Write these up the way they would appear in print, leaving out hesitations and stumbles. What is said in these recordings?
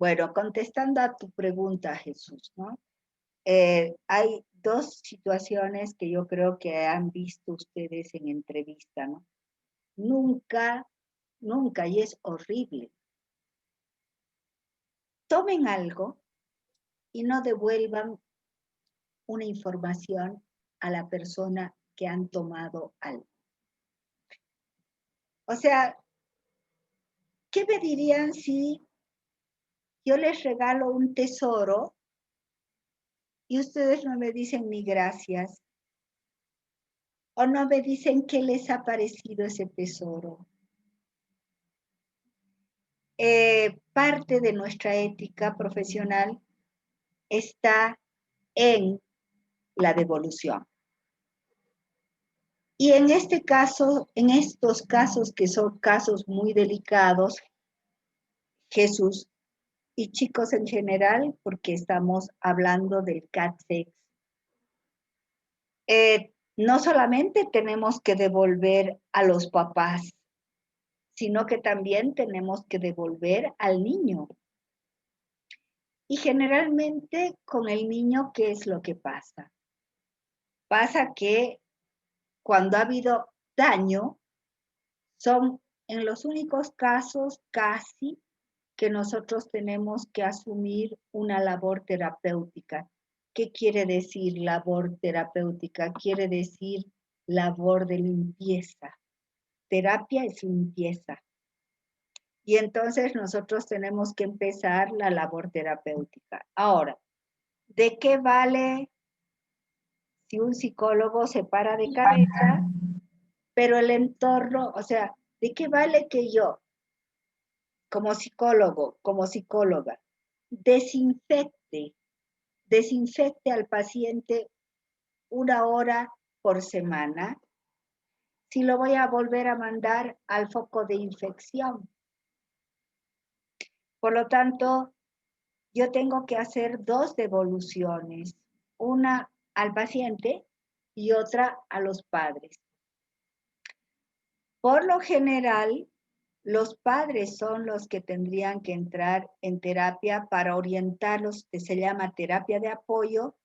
Bueno, contestando a tu pregunta, Jesús, ¿no? Hay dos situaciones que yo creo que han visto ustedes en entrevista, ¿no? Nunca, nunca, y es horrible. Tomen algo y no devuelvan una información a la persona que han tomado algo. O sea, ¿qué me dirían si yo les regalo un tesoro y ustedes no me dicen ni gracias? O no me dicen qué les ha parecido ese tesoro. Parte de nuestra ética profesional está en la devolución. Y en este caso, en estos casos que son casos muy delicados, Jesús, y chicos en general, porque estamos hablando del catsex, no solamente tenemos que devolver a los papás, sino que también tenemos que devolver al niño. Y generalmente con el niño, ¿qué es lo que pasa? Pasa que cuando ha habido daño, son en los únicos casos casi que nosotros tenemos que asumir una labor terapéutica. ¿Qué quiere decir labor terapéutica? Quiere decir labor de limpieza. Terapia es limpieza. Y entonces nosotros tenemos que empezar la labor terapéutica. Ahora, ¿de qué vale si un psicólogo se para de cabeza, pero el entorno, o sea, ¿de qué vale que yo, como psicólogo, como psicóloga, desinfecte al paciente 1 hora por semana, si lo voy a volver a mandar al foco de infección? Por lo tanto, yo tengo que hacer 2 devoluciones, una al paciente y otra a los padres. Por lo general, los padres son los que tendrían que entrar en terapia para orientarlos, que se llama terapia de apoyo,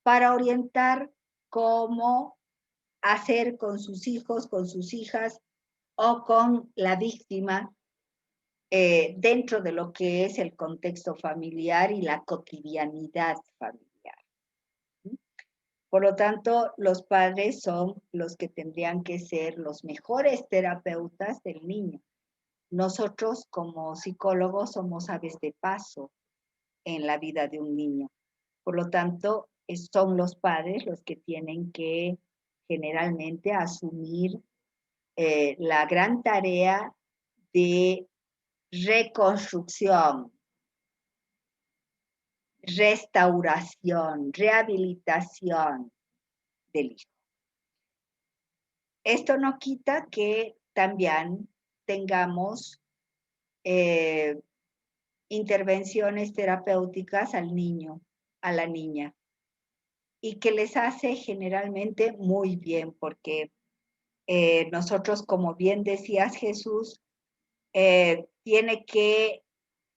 para orientar cómo hacer con sus hijos, con sus hijas o con la víctima dentro de lo que es el contexto familiar y la cotidianidad familiar. Por lo tanto, los padres son los que tendrían que ser los mejores terapeutas del niño. Nosotros como psicólogos somos aves de paso en la vida de un niño. Por lo tanto, son los padres los que tienen que generalmente asumir la gran tarea de reconstrucción, restauración, rehabilitación del hijo. Esto no quita que también tengamos intervenciones terapéuticas al niño, a la niña, y que les hace generalmente muy bien, porque nosotros, como bien decías, Jesús, tiene que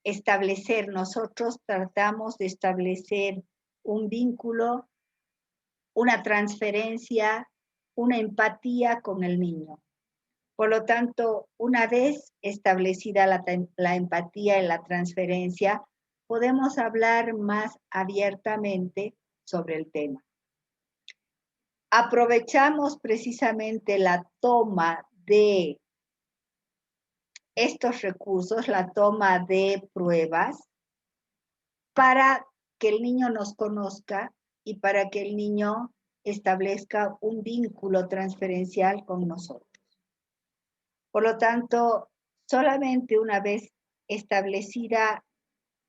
establecer, nosotros tratamos de establecer un vínculo, una transferencia, una empatía con el niño. Por lo tanto, una vez establecida la empatía y la transferencia, podemos hablar más abiertamente sobre el tema. Aprovechamos precisamente la toma de estos recursos, la toma de pruebas, para que el niño nos conozca y para que el niño establezca un vínculo transferencial con nosotros. Por lo tanto, solamente una vez establecida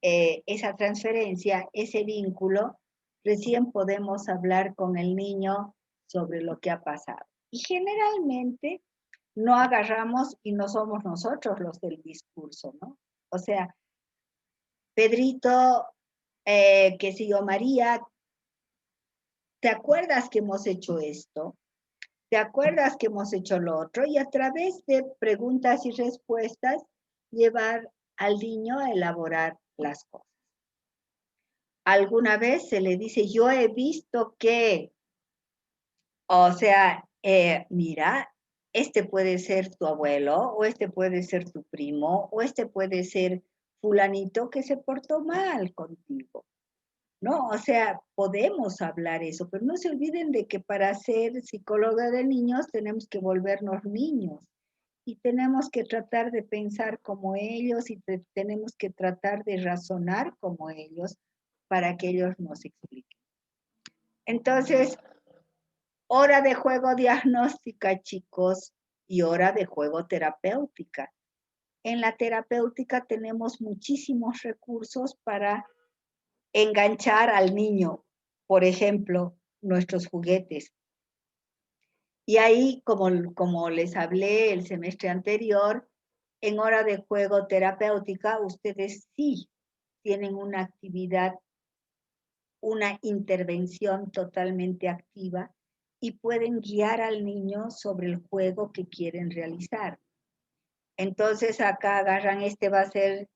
esa transferencia, ese vínculo, recién podemos hablar con el niño sobre lo que ha pasado. Y generalmente no agarramos y no somos nosotros los del discurso, ¿no? O sea, Pedrito, qué sé yo, María, ¿te acuerdas que hemos hecho esto? ¿Te acuerdas que hemos hecho lo otro? Y a través de preguntas y respuestas, llevar al niño a elaborar las cosas. Alguna vez se le dice, yo he visto que, o sea, mira, este puede ser tu abuelo, o este puede ser tu primo, o este puede ser fulanito que se portó mal contigo, ¿no? O sea, podemos hablar eso, pero no se olviden de que para ser psicóloga de niños tenemos que volvernos niños y tenemos que tratar de pensar como ellos y tenemos que tratar de razonar como ellos para que ellos nos expliquen. Entonces, hora de juego diagnóstica, chicos, y hora de juego terapéutica. En la terapéutica tenemos muchísimos recursos para enganchar al niño. Por ejemplo, nuestros juguetes. Y ahí, como les hablé el semestre anterior, en hora de juego terapéutica, ustedes sí tienen una actividad, una intervención totalmente activa y pueden guiar al niño sobre el juego que quieren realizar. Entonces acá agarran, este va a ser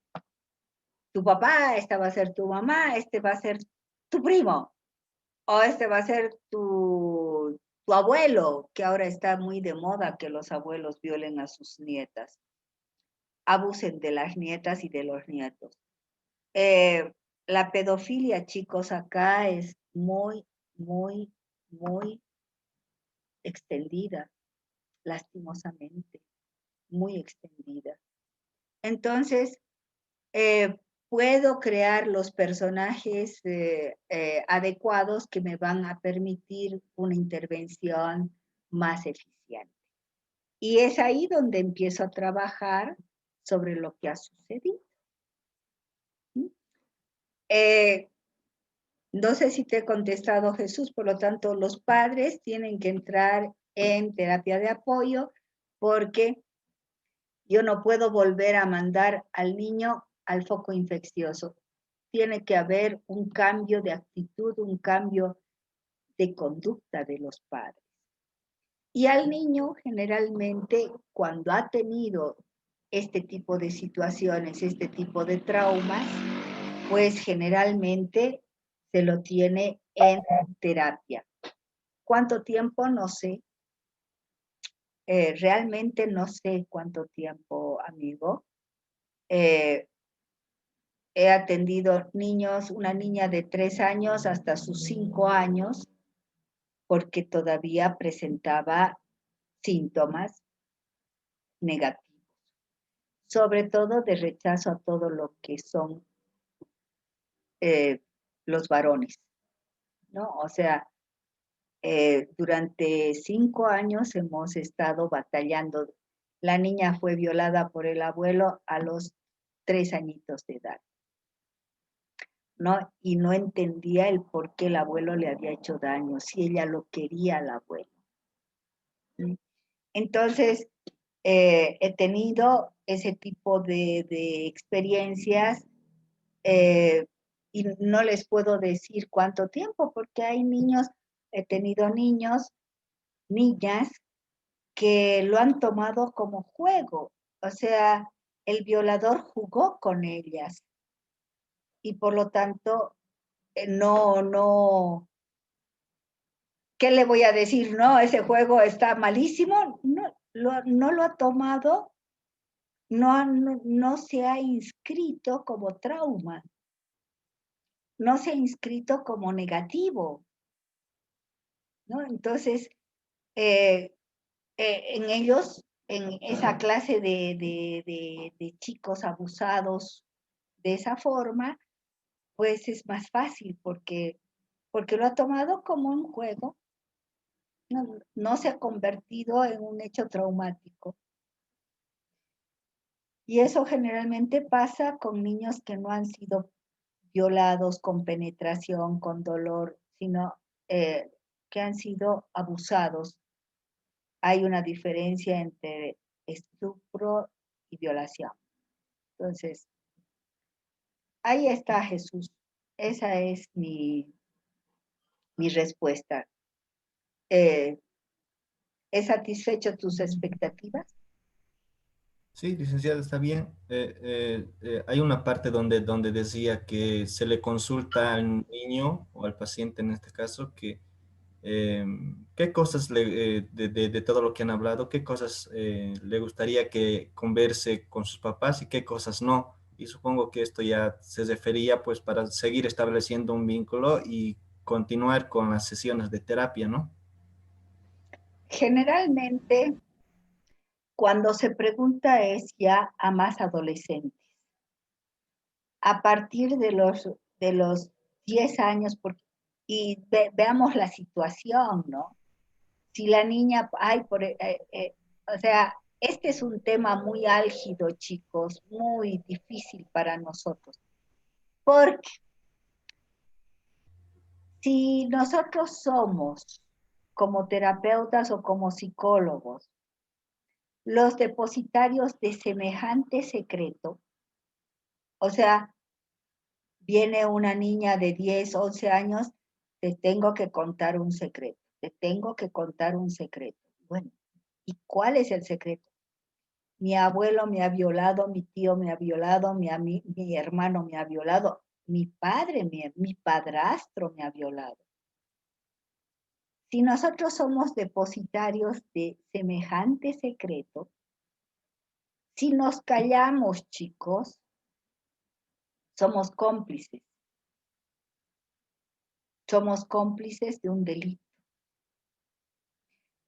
tu papá, esta va a ser tu mamá, este va a ser tu primo, o este va a ser tu abuelo, que ahora está muy de moda que los abuelos violen a sus nietas, abusen de las nietas y de los nietos. Eh, la pedofilia, chicos, acá es muy, muy, muy extendida, lastimosamente, muy extendida. Entonces, puedo crear los personajes adecuados que me van a permitir una intervención más eficiente. Y es ahí donde empiezo a trabajar sobre lo que ha sucedido. Eh, no sé si te he contestado, Jesús, por lo tanto, los padres tienen que entrar en terapia de apoyo porque yo no puedo volver a mandar al niño al foco infeccioso. Tiene que haber un cambio de actitud, un cambio de conducta de los padres. Y al niño, generalmente, cuando ha tenido este tipo de situaciones, este tipo de traumas, pues generalmente se lo tiene en terapia. ¿Cuánto tiempo? No sé. Realmente no sé cuánto tiempo, amigo. Eh, He atendido niños, una niña de 3 años hasta sus 5 años, porque todavía presentaba síntomas negativos, sobre todo de rechazo a todo lo que son los varones, ¿no? O sea, durante 5 años hemos estado batallando. La niña fue violada por el abuelo a los 3 añitos de edad, ¿no? Y no entendía el por qué el abuelo le había hecho daño, si ella lo quería al abuelo. ¿Sí? Entonces, he tenido ese tipo de experiencias eh, y no les puedo decir cuánto tiempo, porque hay niños, he tenido niños, niñas que lo han tomado como juego, o sea, el violador jugó con ellas y por lo tanto no, ¿qué le voy a decir? No, ese juego está malísimo, no lo ha tomado, no se ha inscrito como trauma, no se ha inscrito como negativo, ¿no? Entonces, eh, en ellos, en esa clase de chicos abusados de esa forma, pues es más fácil porque lo ha tomado como un juego, no se ha convertido en un hecho traumático. Y eso generalmente pasa con niños que no han sido violados con penetración, con dolor, sino que han sido abusados. Hay una diferencia entre estupro y violación. Entonces, ahí está Jesús. Esa es mi respuesta. ¿He satisfecho tus expectativas? Sí, licenciada, está bien. Hay una parte donde decía que se le consulta al niño o al paciente en este caso que qué cosas de todo lo que han hablado, qué cosas le gustaría que converse con sus papás y qué cosas no. Y supongo que esto ya se refería pues para seguir estableciendo un vínculo y continuar con las sesiones de terapia, ¿no? Generalmente, cuando se pregunta es ya a más adolescentes. A partir de los 10 años, y veamos la situación, ¿no? Si la niña, o sea, este es un tema muy álgido, chicos, muy difícil para nosotros, porque si nosotros somos como terapeutas o como psicólogos los depositarios de semejante secreto, o sea, viene una niña de 10, 11 años, te tengo que contar un secreto, te tengo que contar un secreto. Bueno, ¿y cuál es el secreto? Mi abuelo me ha violado, mi tío me ha violado, mi hermano me ha violado, mi padrastro me ha violado. Si nosotros somos depositarios de semejante secreto, si nos callamos, chicos, somos cómplices. Somos cómplices de un delito.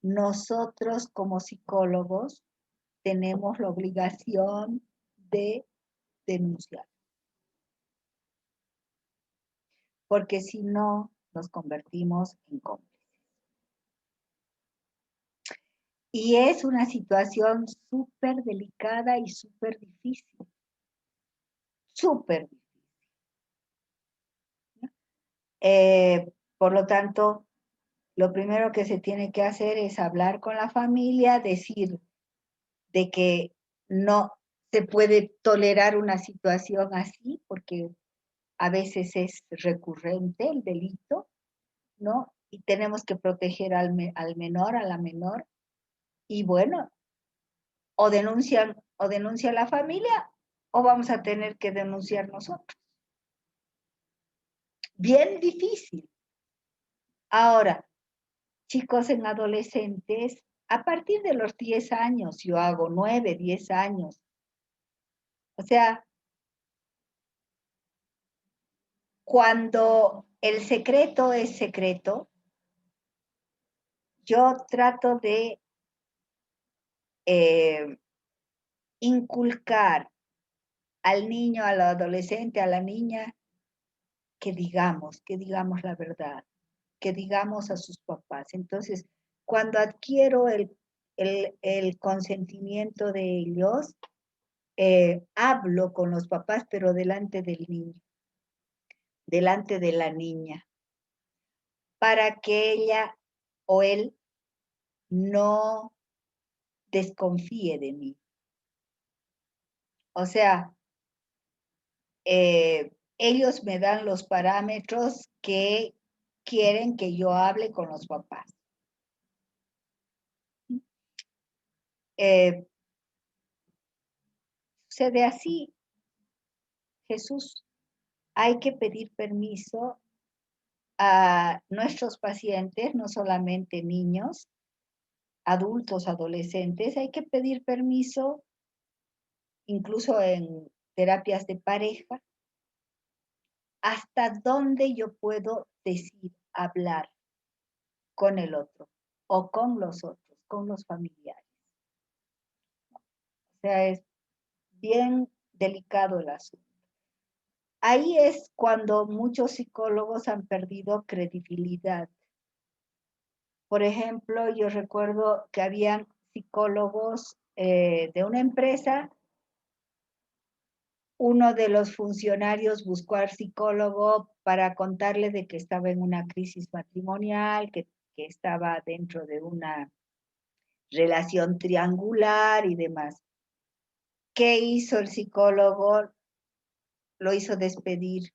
Nosotros como psicólogos tenemos la obligación de denunciar, porque si no, nos convertimos en cómplices. Y es una situación súper delicada y súper difícil, súper difícil. Por lo tanto, lo primero que se tiene que hacer es hablar con la familia, decir de que no se puede tolerar una situación así, porque a veces es recurrente el delito, ¿no? Y tenemos que proteger al menor, a la menor, y bueno, o denuncia la familia, o vamos a tener que denunciar nosotros. Bien difícil. Ahora, chicos en adolescentes, a partir de los 10 años, yo hago 9, 10 años. O sea, cuando el secreto es secreto, yo trato de eh, inculcar al niño, al adolescente, a la niña, que digamos la verdad, que digamos a sus papás. Entonces, cuando adquiero el consentimiento de ellos, hablo con los papás, pero delante del niño, delante de la niña, para que ella o él no desconfíe de mí. O sea, ellos me dan los parámetros que quieren que yo hable con los papás. Eh, Sucede así, Jesús. Hay que pedir permiso a nuestros pacientes, no solamente niños, adultos, adolescentes, hay que pedir permiso incluso en terapias de pareja, hasta dónde yo puedo decir, hablar con el otro o con los otros, con los familiares. O sea, es bien delicado el asunto. Ahí es cuando muchos psicólogos han perdido credibilidad. Por ejemplo, yo recuerdo que habían psicólogos de una empresa, uno de los funcionarios buscó al psicólogo para contarle de que estaba en una crisis matrimonial, que estaba dentro de una relación triangular y demás. ¿Qué hizo el psicólogo? Lo hizo despedir.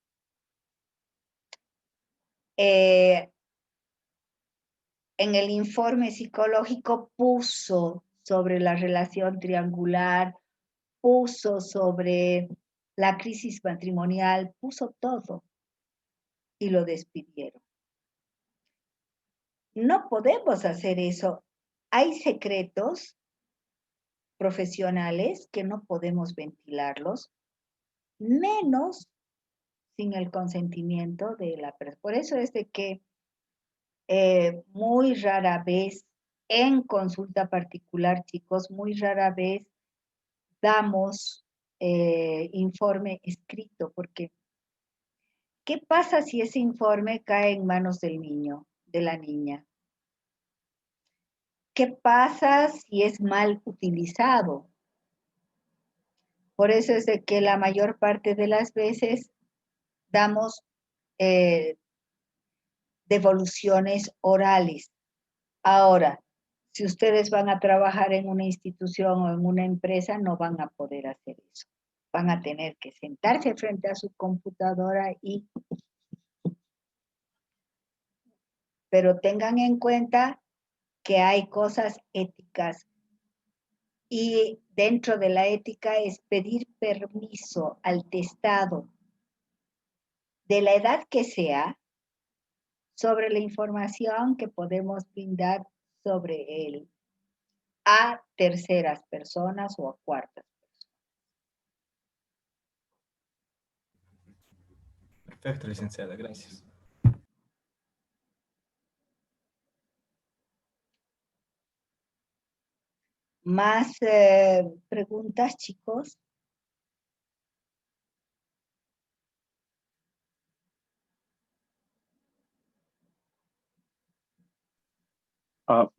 Eh, en el informe psicológico puso sobre la relación triangular puso sobre la crisis matrimonial, puso todo y lo despidieron. No podemos hacer eso. Hay secretos profesionales que no podemos ventilarlos, menos sin el consentimiento de la persona. Por eso es de que muy rara vez en consulta particular, chicos, muy rara vez damos informe escrito, porque ¿qué pasa si ese informe cae en manos del niño, de la niña? ¿Qué pasa si es mal utilizado? Por eso es de que la mayor parte de las veces damos eh, devoluciones orales. Ahora, si ustedes van a trabajar en una institución o en una empresa, no van a poder hacer eso. Van a tener que sentarse frente a su computadora pero tengan en cuenta que hay cosas éticas y dentro de la ética es pedir permiso al testado de la edad que sea sobre la información que podemos brindar sobre él a terceras personas o a cuartas. Perfecto, licenciada, gracias. Más preguntas, chicos.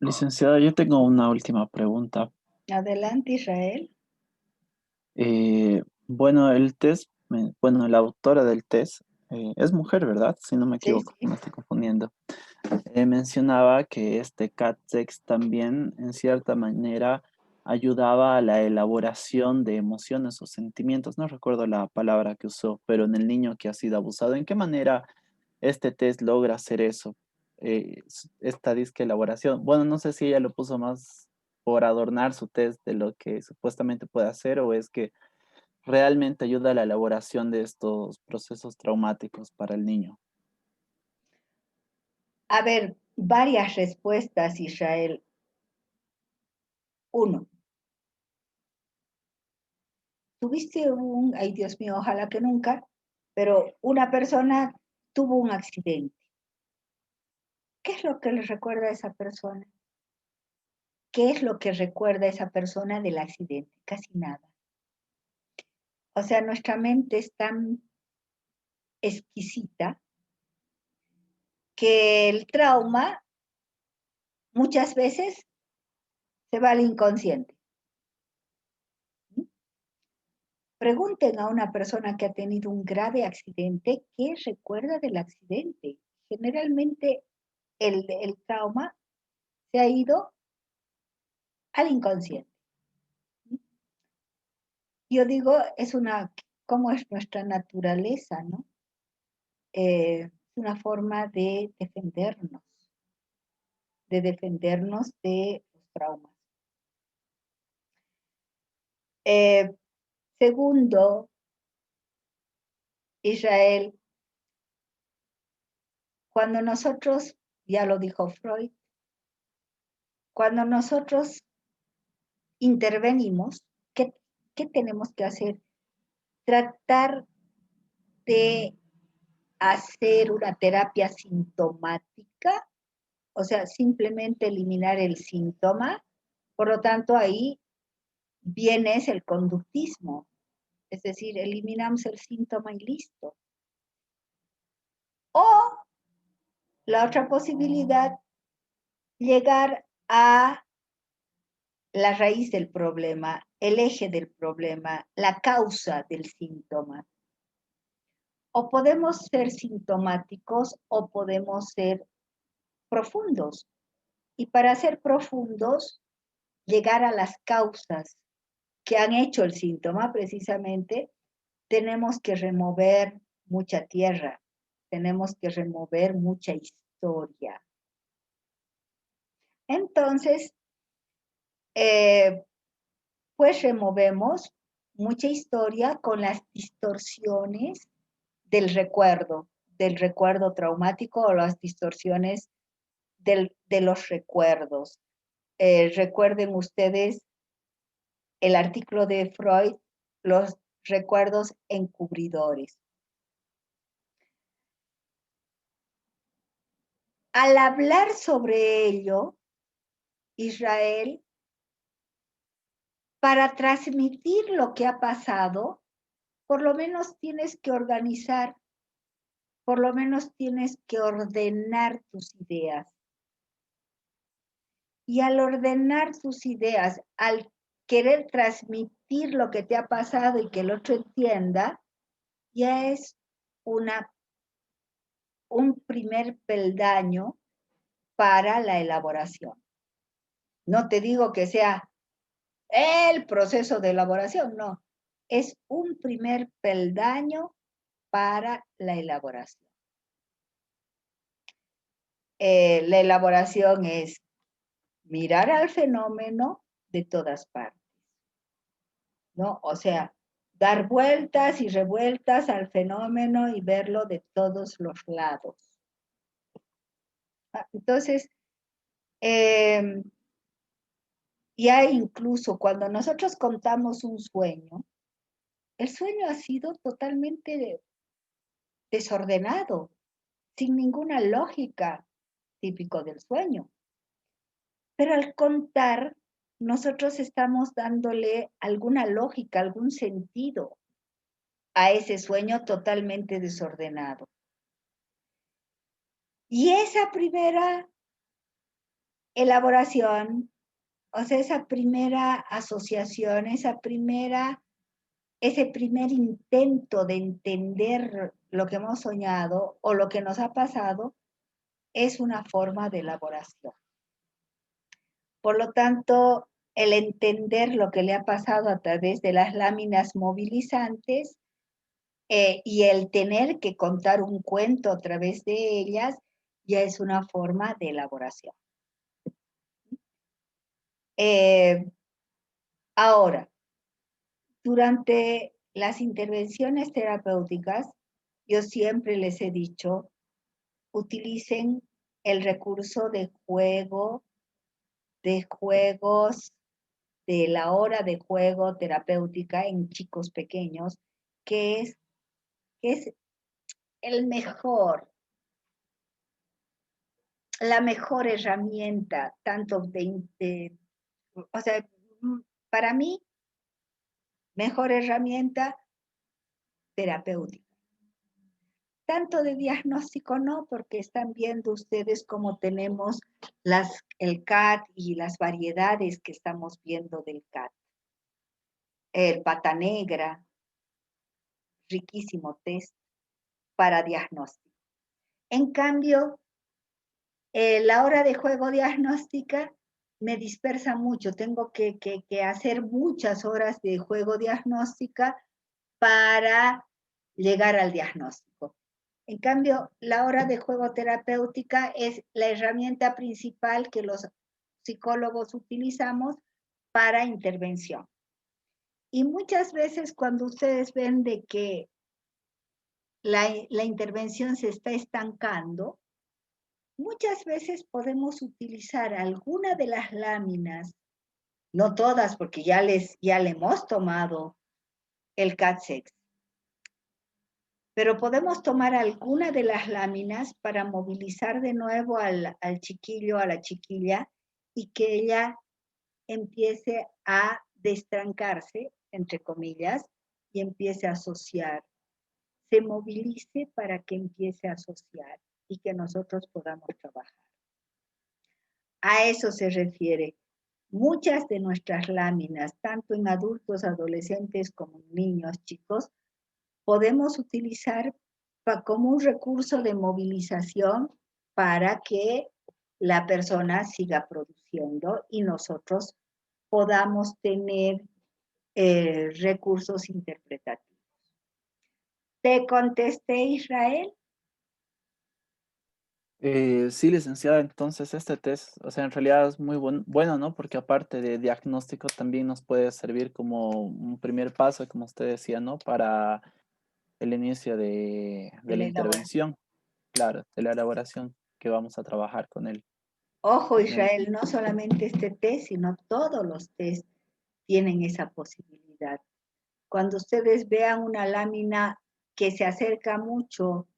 Licenciada, yo tengo una última pregunta. Adelante, Israel. Bueno, el test, bueno, la autora del test es mujer, ¿verdad? Si no me Sí, equivoco, sí. no estoy confundiendo. Mencionaba que este CAT-TEX también, en cierta manera, ayudaba a la elaboración de emociones o sentimientos. No recuerdo la palabra que usó, pero en el niño que ha sido abusado, ¿en qué manera este test logra hacer eso? Esta disque elaboración. Bueno, no sé si ella lo puso más por adornar su test de lo que supuestamente puede hacer o es que realmente ayuda a la elaboración de estos procesos traumáticos para el niño. A ver, varias respuestas, Israel. Uno, tuviste ay Dios mío, ojalá que nunca, pero una persona tuvo un accidente. ¿Qué es lo que le recuerda a esa persona? ¿Qué es lo que recuerda a esa persona del accidente? Casi nada. O sea, nuestra mente es tan exquisita que el trauma muchas veces se va al inconsciente. Pregunten a una persona que ha tenido un grave accidente qué recuerda del accidente. Generalmente el trauma se ha ido al inconsciente. Yo digo, cómo es nuestra naturaleza, ¿no? Una forma de defendernos de los traumas. Eh, Segundo, Israel, cuando nosotros, ya lo dijo Freud, cuando nosotros intervenimos, ¿qué tenemos que hacer? Tratar de hacer una terapia sintomática, o sea, simplemente eliminar el síntoma. Por lo tanto, ahí viene el conductismo, es decir, eliminamos el síntoma y listo. O la otra posibilidad, llegar a la raíz del problema, el eje del problema, la causa del síntoma. O podemos ser sintomáticos o podemos ser profundos. Y para ser profundos, llegar a las causas que han hecho el síntoma, precisamente, tenemos que remover mucha tierra, tenemos que remover mucha historia. Entonces, pues removemos mucha historia con las distorsiones del recuerdo traumático o las distorsiones de los recuerdos. Recuerden ustedes el artículo de Freud, los recuerdos encubridores. Al hablar sobre ello, Israel, para transmitir lo que ha pasado, por lo menos tienes que organizar, por lo menos tienes que ordenar tus ideas. Y al ordenar tus ideas, al querer transmitir lo que te ha pasado y que el otro entienda, ya es un primer peldaño para la elaboración. No te digo que sea el proceso de elaboración, no. Es un primer peldaño para la elaboración. La elaboración es mirar al fenómeno de todas partes, ¿no? O sea, dar vueltas y revueltas al fenómeno y verlo de todos los lados. Entonces, ya incluso cuando nosotros contamos un sueño, el sueño ha sido totalmente desordenado, sin ninguna lógica, típico del sueño. Pero al contar, nosotros estamos dándole alguna lógica, algún sentido a ese sueño totalmente desordenado. Y esa primera elaboración, o sea, esa primera asociación, ese primer intento de entender lo que hemos soñado o lo que nos ha pasado, es una forma de elaboración. Por lo tanto, el entender lo que le ha pasado a través de las láminas movilizantes y el tener que contar un cuento a través de ellas, ya es una forma de elaboración. Ahora, durante las intervenciones terapéuticas, yo siempre les he dicho, utilicen el recurso de juegos, de la hora de juego terapéutica en chicos pequeños, que es la mejor herramienta, o sea, para mí, mejor herramienta terapéutica. Tanto de diagnóstico no, porque están viendo ustedes cómo tenemos el CAT y las variedades que estamos viendo del CAT. El pata negra, riquísimo test para diagnóstico. En cambio, la hora de juego diagnóstica me dispersa mucho. Tengo que hacer muchas horas de juego diagnóstica para llegar al diagnóstico. En cambio, la hora de juego terapéutica es la herramienta principal que los psicólogos utilizamos para intervención. Y muchas veces cuando ustedes ven de que la intervención se está estancando, muchas veces podemos utilizar alguna de las láminas, no todas porque ya le hemos tomado el CAT-6, pero podemos tomar alguna de las láminas para movilizar de nuevo al chiquillo, a la chiquilla, y que ella empiece a destrancarse, entre comillas, y empiece a asociar. Se movilice para que empiece a asociar y que nosotros podamos trabajar. A eso se refiere. Muchas de nuestras láminas, tanto en adultos, adolescentes como en niños, chicos, podemos utilizar como un recurso de movilización para que la persona siga produciendo y nosotros podamos tener recursos interpretativos. ¿Te contesté, Israel? Sí, licenciada, entonces este test, o sea, en realidad es muy bueno, ¿no? Porque aparte de diagnóstico también nos puede servir como un primer paso, como usted decía, ¿no? Para el inicio de de la la elaboración. intervención, claro, de la elaboración que vamos a trabajar con él. Ojo, con el- Israel, no solamente este test, sino todos los test tienen esa posibilidad. Cuando ustedes vean una lámina que se acerca mucho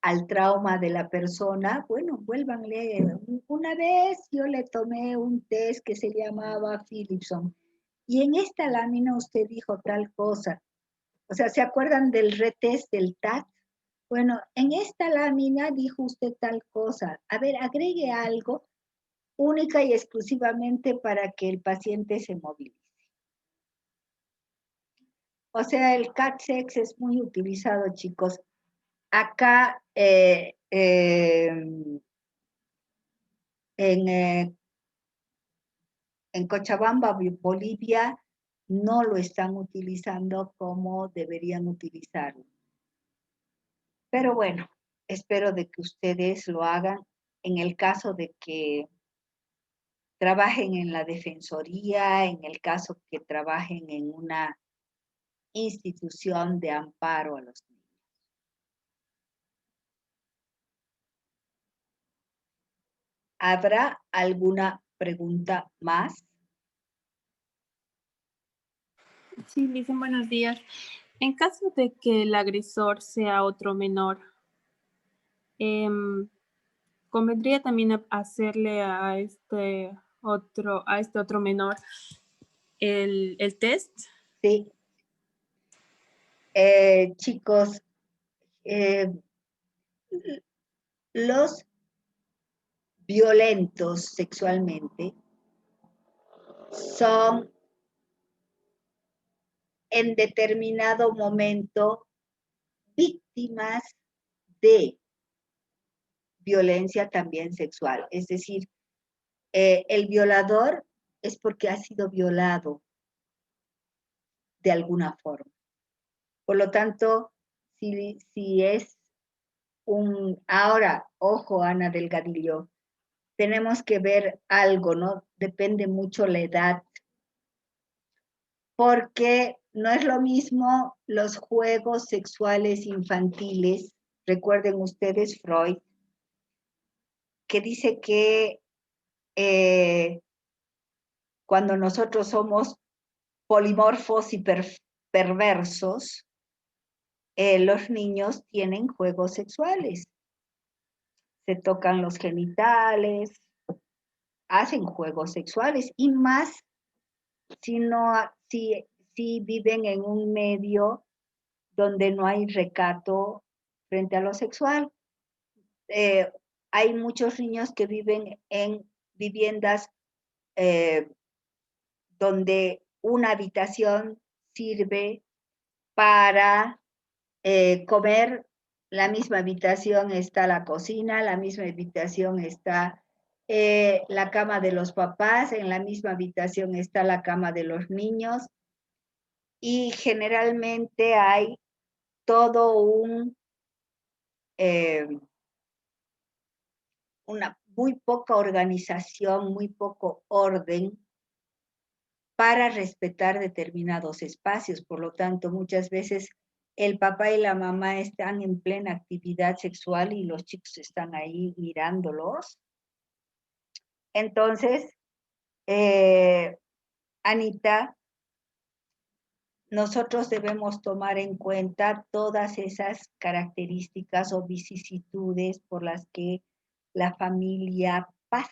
al trauma de la persona, bueno, vuélvanle. Una vez yo le tomé un test que se llamaba Philipson y en esta lámina usted dijo tal cosa. O sea, ¿se acuerdan del retest del TAT? Bueno, en esta lámina dijo usted tal cosa. A ver, agregue algo única y exclusivamente para que el paciente se movilice. O sea, el CAT-SEX es muy utilizado, chicos. Acá en, en Cochabamba, Bolivia, no lo están utilizando como deberían utilizarlo. Pero bueno, espero de que ustedes lo hagan en el caso de que trabajen en la defensoría, en el caso que trabajen en una institución de amparo a los niños. ¿Habrá alguna pregunta más? Sí, dicen buenos días. En caso de que el agresor sea otro menor, ¿convendría también hacerle a este otro menor el test? Sí. Chicos, los violentos sexualmente son en determinado momento víctimas de violencia también sexual. Es decir, el violador es porque ha sido violado de alguna forma. Por lo tanto, si es un... Ahora, ojo, Ana Delgadillo, tenemos que ver algo, ¿no? Depende mucho la edad, porque no es lo mismo los juegos sexuales infantiles. Recuerden ustedes Freud, que dice que cuando nosotros somos polimorfos y perversos, los niños tienen juegos sexuales, se tocan los genitales, hacen juegos sexuales y más si, no, si viven en un medio donde no hay recato frente a lo sexual. Eh, hay muchos niños que viven en viviendas donde una habitación sirve para comer, la misma habitación está la cocina, la misma habitación está la cama de los papás, en la misma habitación está la cama de los niños y generalmente hay todo eh, una muy poca organización, muy poco orden para respetar determinados espacios. Por lo tanto, muchas veces el papá y la mamá están en plena actividad sexual y los chicos están ahí mirándolos. Entonces, Anita, nosotros debemos tomar en cuenta todas esas características o vicisitudes por las que la familia pasa,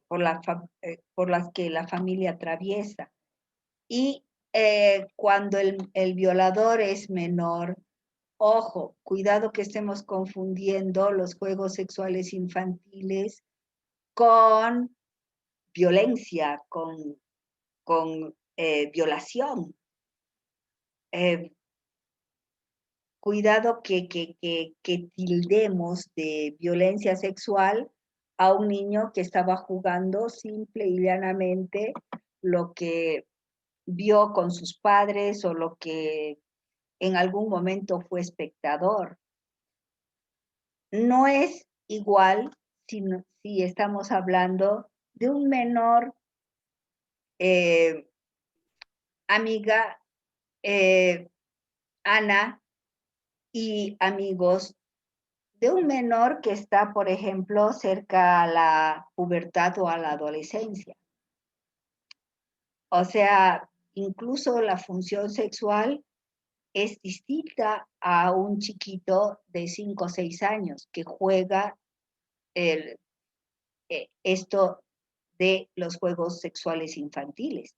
por las que la familia atraviesa. Y cuando el violador es menor, ojo, cuidado que estemos confundiendo los juegos sexuales infantiles con violencia, con violación. Cuidado que tildemos de violencia sexual a un niño que estaba jugando simple y llanamente lo que vio con sus padres o lo que en algún momento fue espectador. no es igual si estamos hablando de un menor, amiga, Ana, y amigos de un menor que está, por ejemplo, cerca a la pubertad o a la adolescencia. O sea, incluso la función sexual es distinta a un chiquito de 5 o 6 años que juega esto de los juegos sexuales infantiles.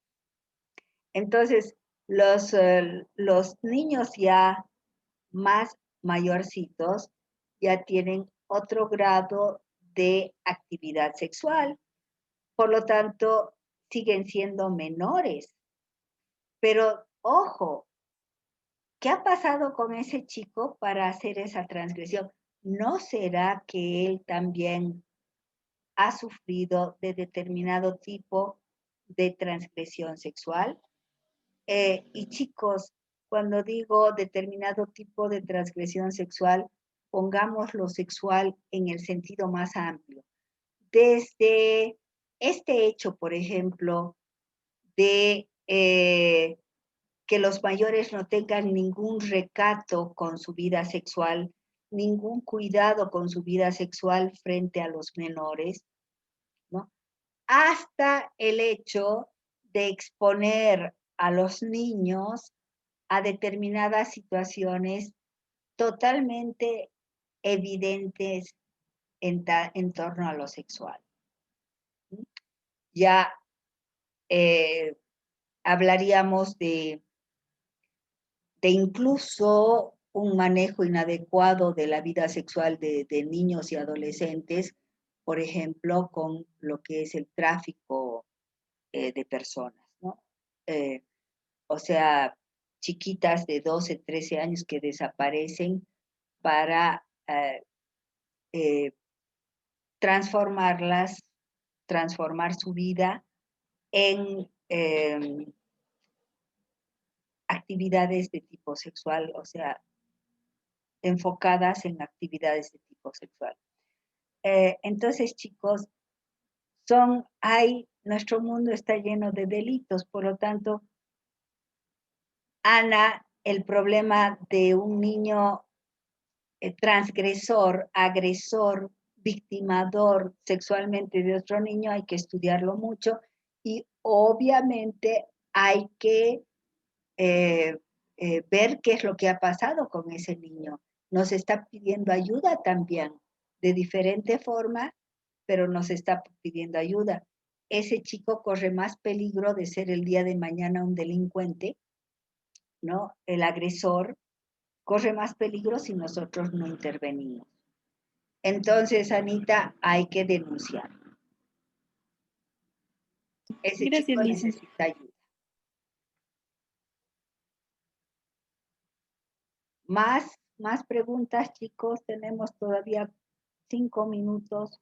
Entonces, los niños ya más mayorcitos ya tienen otro grado de actividad sexual, por lo tanto, siguen siendo menores. Pero, ojo, ¿qué ha pasado con ese chico para hacer esa transgresión? ¿No será que él también ha sufrido de determinado tipo de transgresión sexual? Y chicos, cuando digo determinado tipo de transgresión sexual, pongamos lo sexual en el sentido más amplio. Desde este hecho, por ejemplo, de que los mayores no tengan ningún recato con su vida sexual, ningún cuidado con su vida sexual frente a los menores, ¿no? Hasta el hecho de exponer a los niños a determinadas situaciones totalmente evidentes en torno a lo sexual. Ya hablaríamos de incluso un manejo inadecuado de la vida sexual de niños y adolescentes, por ejemplo, con lo que es el tráfico de personas, ¿no? O sea, chiquitas de 12, 13 años que desaparecen para transformar su vida en actividades de tipo sexual, o sea, enfocadas en actividades de tipo sexual. Entonces, chicos, nuestro mundo está lleno de delitos, por lo tanto, Ana, el problema de un niño transgresor, agresor, victimador sexualmente de otro niño, hay que estudiarlo mucho y obviamente hay que ver qué es lo que ha pasado con ese niño. Nos está pidiendo ayuda también, de diferente forma, pero nos está pidiendo ayuda. Ese chico corre más peligro de ser el día de mañana un delincuente, ¿no? El agresor corre más peligro si nosotros no intervenimos. Entonces, Anita, hay que denunciar. Ese Gracias, chico Lisa. necesita ayuda. Más preguntas, chicos. Tenemos todavía 5 minutos.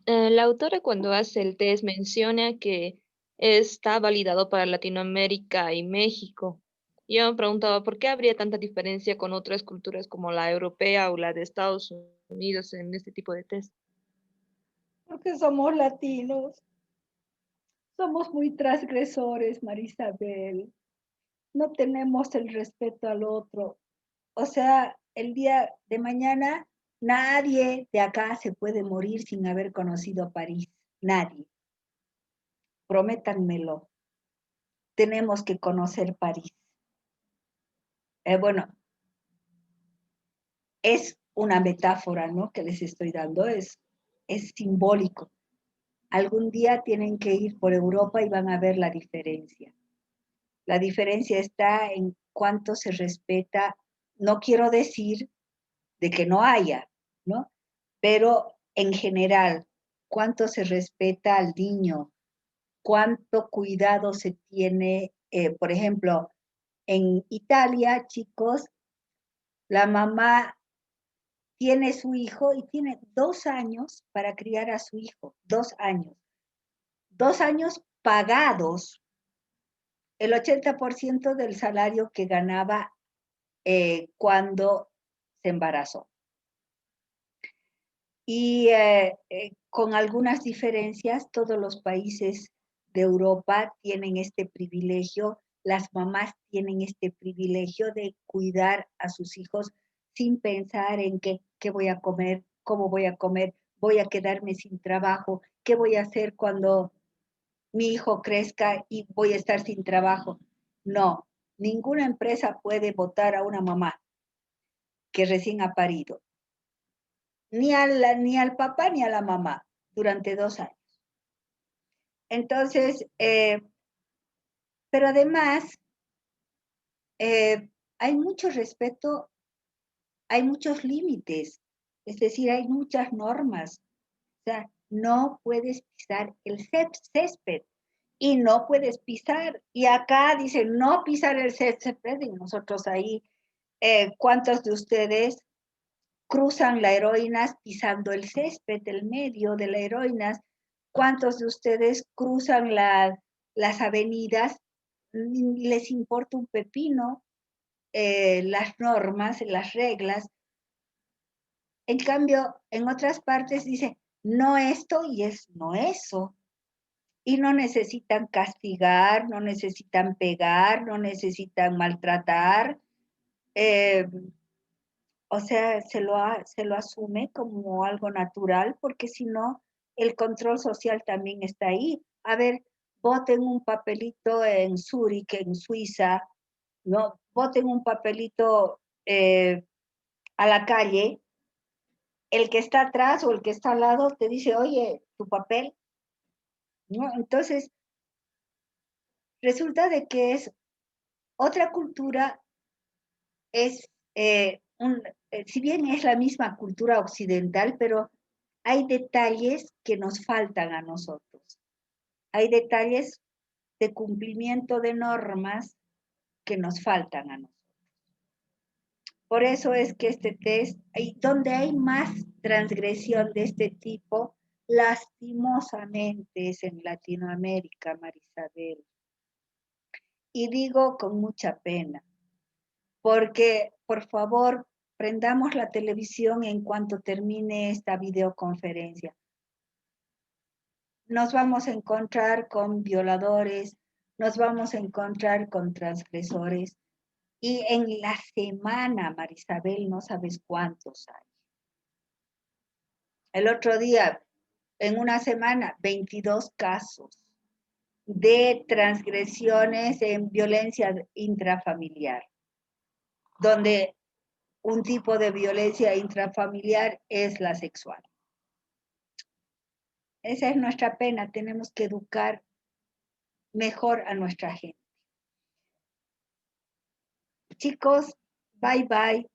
La autora cuando hace el test menciona que está validado para Latinoamérica y México. Yo me preguntaba por qué habría tanta diferencia con otras culturas como la europea o la de Estados Unidos en este tipo de test. Porque somos latinos. Somos muy transgresores, Marisabel. No tenemos el respeto al otro. O sea, el día de mañana nadie de acá se puede morir sin haber conocido París. Nadie. Prométanmelo. Tenemos que conocer París. Bueno, es una metáfora, ¿no? Que les estoy dando, es simbólico. Algún día tienen que ir por Europa y van a ver la diferencia. La diferencia está en cuánto se respeta, no quiero decir de que no haya, ¿no? Pero en general, cuánto se respeta al niño, cuánto cuidado se tiene, por ejemplo, en Italia, chicos, la mamá tiene su hijo y tiene 2 años para criar a su hijo, 2 años. 2 años pagados, el 80% del salario que ganaba cuando se embarazó. Y con algunas diferencias, todos los países de Europa tienen este privilegio, las mamás tienen este privilegio de cuidar a sus hijos sin pensar en qué voy a comer, cómo voy a comer, voy a quedarme sin trabajo, qué voy a hacer cuando mi hijo crezca y voy a estar sin trabajo. No, ninguna empresa puede votar a una mamá que recién ha parido, ni al papá ni a la mamá durante 2 años. Entonces, pero además, hay mucho respeto, hay muchos límites, es decir, hay muchas normas. O sea, no puedes pisar el césped y no puedes pisar. Y acá dicen, no pisar el césped, y nosotros ahí, ¿cuántos de ustedes cruzan la Heroínas pisando el césped del medio de la Heroínas? ¿Cuántos de ustedes cruzan las avenidas? Les importa un pepino las normas, las reglas. En cambio, en otras partes dice, no esto y es no eso. Y no necesitan castigar, no necesitan pegar, no necesitan maltratar. O sea, se lo asume como algo natural, porque si no, el control social también está ahí. A ver, voten un papelito en Zúrich, en Suiza, ¿no? Voten un papelito a la calle, el que está atrás o el que está al lado te dice, oye, tu papel, ¿no? Entonces, resulta de que es otra cultura, es si bien es la misma cultura occidental, pero hay detalles que nos faltan a nosotros. Hay detalles de cumplimiento de normas que nos faltan a nosotros. Por eso es que este test, donde hay más transgresión de este tipo, lastimosamente es en Latinoamérica, Marisabel. Y digo con mucha pena, porque por favor, prendamos la televisión en cuanto termine esta videoconferencia. Nos vamos a encontrar con violadores, nos vamos a encontrar con transgresores. Y en la semana, Marisabel, no sabes cuántos hay. El otro día, en una semana, 22 casos de transgresiones en violencia intrafamiliar, donde un tipo de violencia intrafamiliar es la sexual. Esa es nuestra pena, tenemos que educar mejor a nuestra gente. Chicos, bye bye.